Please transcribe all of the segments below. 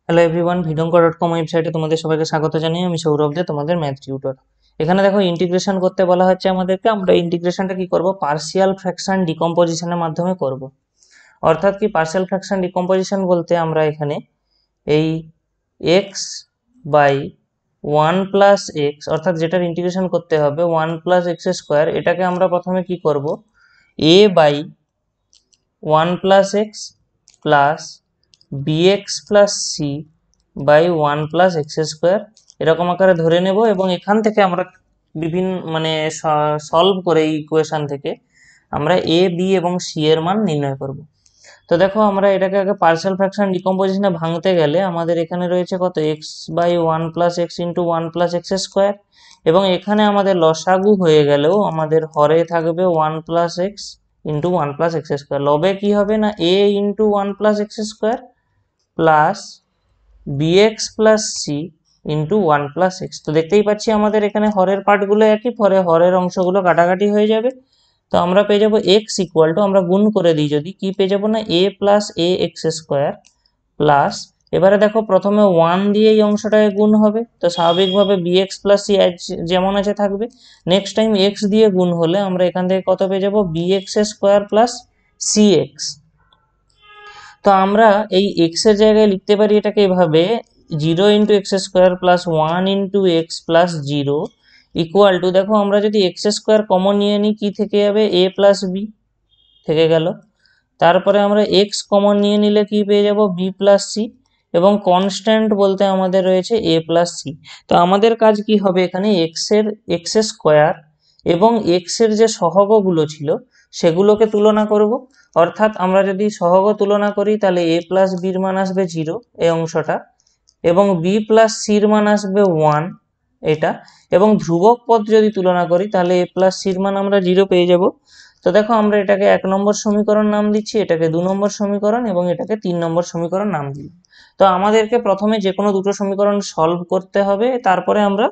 Hello everyone, ভিডঙ্কো.com ওয়েবসাইটে তোমাদের সবাইকে স্বাগত জানাই। আমি সৌরভ দে, তোমাদের ম্যাথ টিউটর। এখানে দেখো ইন্টিগ্রেশন করতে বলা হচ্ছে আমাদেরকে। আমরা ইন্টিগ্রেশনটা কি করব, পার্শিয়াল ফ্র্যাকশন ডিকম্পোজিশনের মাধ্যমে করব। অর্থাৎ কি পার্শিয়াল ফ্র্যাকশন ডিকম্পোজিশন বলতে আমরা এখানে এই x by one plus x, অর্থাৎ যেটার ইন্টিগ্রেশন করতে হবে ওয়ান প্লাস এক্স স্কোয়ার, এটাকে আমরা প্রথমে কি করব, a by one plus x plus bx plus c by one plus x square এরকম আকারে ধরে নেব, এবং এখান থেকে আমরা বিভিন্ন সলভ করে এই ইকুয়েশন থেকে আমরা এ বি এবং সি এর মান নির্ণয় করব। তো দেখো আমরা এটাকে আগে পার্শিয়াল ফ্র্যাকশন ডিকম্পোজিশনে ভাঙতে গেলে আমাদের এখানে রয়েছে কত, x by one plus x into one plus x square, এবং এখানে আমাদের লসাগু হয়ে গেলেও আমাদের হরে থাকবে one plus x into one plus x square. লবে কি হবে না, a into one plus x square plus b x plus c into one plus x. তো দেখতেই পাচ্ছি আমাদের এখানে হরের পার্টগুলো একই, পরে হরের অংশগুলো কাটাকাটি হয়ে যাবে। তো আমরা পেয়ে যাবো এক্স ইকুয়াল টু, আমরা গুণ করে দিই যদি, কি পেয়ে যাবো না, a plus A x square plus, এবারে দেখো প্রথমে ওয়ান দিয়ে এই অংশটাকে গুণ হবে, তো স্বাভাবিকভাবে বিএক্স প্লাস সি যেমন আছে থাকবে। নেক্সট টাইম এক্স দিয়ে গুণ হলে আমরা এখান থেকে কত পেয়ে যাবো, b x square plus c x. তো আমরা এই এক্স এর জায়গায় লিখতে পারি এটাকে এভাবে, zero into x square plus one into x plus zero equal to, দেখো আমরা যদি এক্স স্কোয়ার কমন নিয়ে নিই কি থেকে যাবে, এ প্লাস বি থেকে গেল। তারপরে আমরা এক্স কমন নিয়ে নিলে কি পেয়ে যাব, বি প্লাস সি, এবং কনস্ট্যান্ট বলতে আমাদের রয়েছে এ প্লাস সি। তো আমাদের কাজ কি হবে, এখানে এক্স স্কোয়ার এবং এক্স এর যে সহগগুলো ছিল সেগুলোকে তুলনা করব। অর্থাৎ আমরা যদি সহগ তুলনা করি তাহলে এ প্লাস বির মান আসবে জিরো, এই অংশটা, এবং বি প্লাস সির মান আসবে ওয়ান, এটা, এবং ধ্রুবক পদ যদি তুলনা করি তাহলে এ প্লাস সির মান আমরা জিরো পেয়ে যাব। তো দেখো আমরা এটাকে 1 নম্বর সমীকরণ নাম দিচ্ছি, এটাকে 2 নম্বর সমীকরণ, এবং এটাকে 3 নম্বর সমীকরণ নাম দিই। তো আমাদেরকে প্রথমে যে কোনো দুটো সমীকরণ সলভ করতে হবে, তারপরে আমরা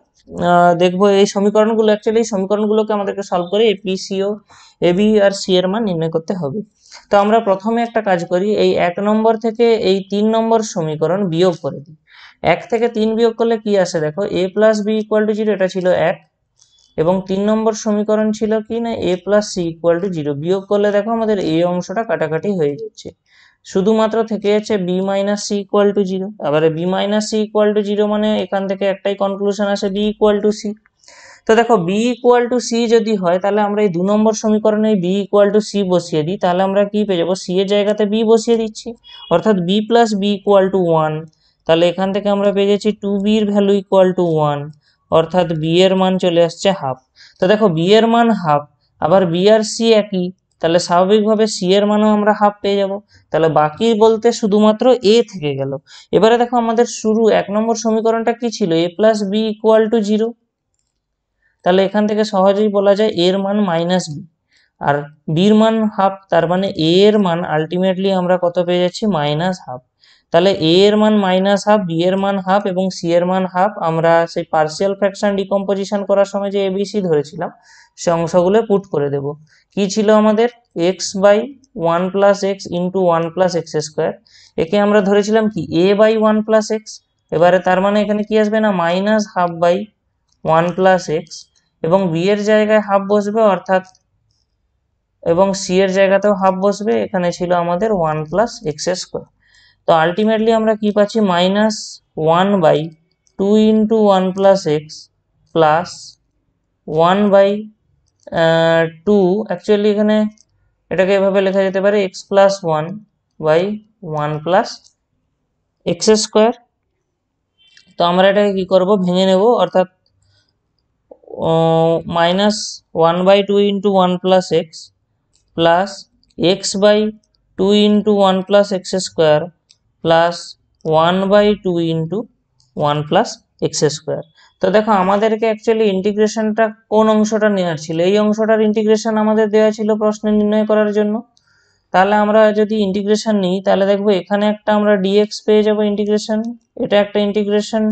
দেখবো এই সমীকরণগুলো, অ্যাকচুয়ালি এই সমীকরণগুলোকে আমাদেরকে সলভ করে AP CO A B R C এর মান নির্ণয় করতে হবে। তো আমরা প্রথমে একটা কাজ করি, এই 1 নম্বর থেকে এই 3 নম্বর সমীকরণ বিয়োগ করে দিই। 1 থেকে 3 বিয়োগ করলে কি আসে দেখো, a plus b equal to zero, এটা ছিল 1, এবং 3 নম্বর সমীকরণ ছিল কি না, a plus c equal to zero. বিয়োগ করলে দেখো আমাদের এই অংশটা কাটাকাটি হয়ে যাচ্ছে, শুধুমাত্র থেকে যাচ্ছে b minus c equal to zero. আবার b minus c equal to zero মানে এখান থেকে একটাই কনক্লুশন আসে, বি ইকুয়াল টু সি। তো দেখো বি ইকুয়াল টু সি যদি হয় তাহলে আমরা এই 2 নম্বর সমীকরণে বি ইকুয়াল টু সি বসিয়ে দিই, তাহলে আমরা কি পেয়ে যাবো, সি এর জায়গাতে বি বসিয়ে দিচ্ছি, অর্থাৎ b plus b equal to one. তাহলে এখান থেকে আমরা পেয়ে যাচ্ছি টু বির ভ্যালু ইকুয়াল টু ওয়ান, অর্থাৎ বি এর মান চলে আসছে হাফ। তো দেখো বি এর মান হাফ, আবার বি আর সি একই, তাহলে স্বাভাবিকভাবে সি এর মানও আমরা হাফ পেয়ে যাব। তাহলে বাকি বলতে শুধুমাত্র এ থেকে গেল। এবারে দেখো আমাদের শুরু 1 নম্বর সমীকরণটা কি ছিল, a plus b equal to zero. তাহলে এখান থেকে সহজেই বলা যায় এর মান মাইনাস বি, আর বির মান হাফ, তার মানে এ এর মান আলটিমেটলি আমরা কত পেয়ে যাচ্ছি, মাইনাস হাফ। তাহলে এ এর মান মাইনাস হাফ, বি এর মান হাফ এবং সি এর মান হাফ, আমরা সেই পার্শিয়াল ফ্র্যাকশন ডিকম্পোজিশন করার সময় যে এবিসি ধরেছিলাম সে অংশগুলো পুট করে দেব। কি ছিল আমাদের, x by one plus x into one plus x square, একে আমরা ধরেছিলাম কি a by one plus x. এবারে তার মানে এখানে কি আসবে না, minus half by one plus x, এবং বি এর জায়গায় হাফ বসবে অর্থাৎ, এবং সি এর জায়গাতেও হাফ বসবে, এখানে ছিল আমাদের ওয়ান প্লাস এক্স স্কোয়ার। তো আলটিমেটলি আমরা কি পাচ্ছি, minus one by two into one plus x plus one by two, actually এখানে এটাকে এভাবে লেখা যেতে পারে x plus one by one plus x square. তো আমরা এটাকে কি করব, ভেঙে নেব, অর্থাৎ minus one by two into one plus x plus x by two into one plus x square plus one by two into one plus x square. তো দেখো আমাদেরকে অ্যাকচুয়ালি ইন্টিগ্রেশনটা কোন অংশটা নেওয়ার ছিল, এই অংশটার ইন্টিগ্রেশন আমাদের দেওয়া ছিল প্রশ্নে নির্ণয় করার জন্য। তাহলে আমরা যদি ইন্টিগ্রেশন নিই তাহলে দেখবো এখানে একটা আমরা ডিএক্স পেয়ে যাবো ইন্টিগ্রেশন, এটা একটা ইন্টিগ্রেশন,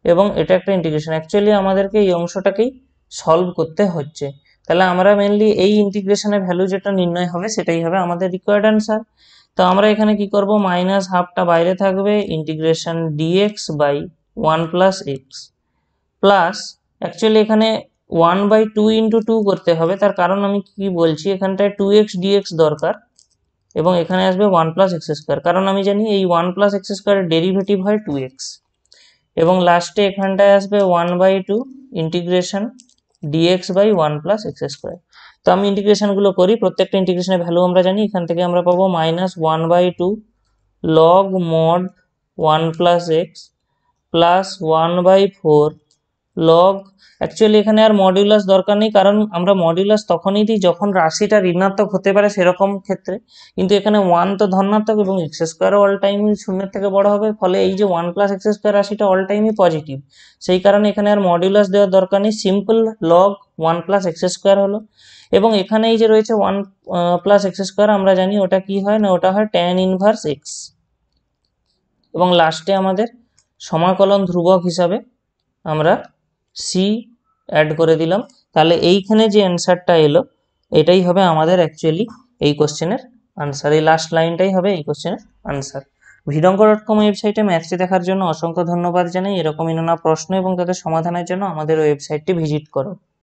এবং এটা একটা ইন্টিগ্রেশন। অ্যাকচুয়ালি আমাদেরকে এই অংশটাকেই সলভ করতে হচ্ছে। তাহলে আমরা মেনলি এই ইন্টিগ্রেশনের ভ্যালু যেটা নির্ণয় হবে সেটাই হবে আমাদের রিকোয়ার্ড অ্যান্সার। তো আমরা এখানে কি করব, মাইনাস হাফটা বাইরে থাকবে, integration d x by 1+x plus, actually এখানে 1/2 ইন্টু 2 করতে হবে, তার কারণ আমি কি বলছি, এখানটায় 2x dx দরকার এবং এখানে আসবে 1+x², কারণ আমি জানি এই 1+x² এর ডেরিভেটিভ হয় 2x, এবং লাস্টে এখানটায় আসবে 1/2 ইন্টিগ্রেশন ডিএক্স বাই 1+x²। তো আমি ইন্টিগ্রেশনগুলো করি, প্রত্যেকটা ইন্টিগ্রেশনের ভ্যালু আমরা জানি, এখান থেকে আমরা পাবো -1/2 log mod 1+x plus 1/4 log, actually এখানে আর মডিউলাস দরকার নেই, কারণ আমরা মডিউলাস তখনই দিই যখন রাশিটা ঋণাত্মক হতে পারে সেরকম ক্ষেত্রে, কিন্তু এখানে 1 তো ধনাত্মক এবং x² অল টাইমই শূন্যের থেকে বড় হবে, ফলে এই যে 1+x² রাশিটা অল টাইমই পজিটিভ, সেই কারণে এখানে আর মডিউলাস দেওয়ার দরকার নেই, সিম্পল log 1+x² হলো। এবং এখানে এই যে রয়েছে 1+x², আমরা জানি ওটা কি হয় না, ওটা হয় tan ইনভার্স x, এবং লাস্টে আমাদের সমাকলন ধ্রুবক হিসাবে আমরা সি অ্যাড করে দিলাম। তাহলে এইখানে যে অ্যান্সারটা এলো এটাই হবে আমাদের অ্যাকচুয়ালি এই কোশ্চেনের আনসার, এই লাস্ট লাইনটাই হবে এই কোশ্চেনের আনসার। vidonkor.com ওয়েবসাইটে ম্যাথসটি দেখার জন্য অসংখ্য ধন্যবাদ জানাই। এরকমই নানা প্রশ্ন এবং তাদের সমাধানের জন্য আমাদের ওয়েবসাইটটি ভিজিট করো।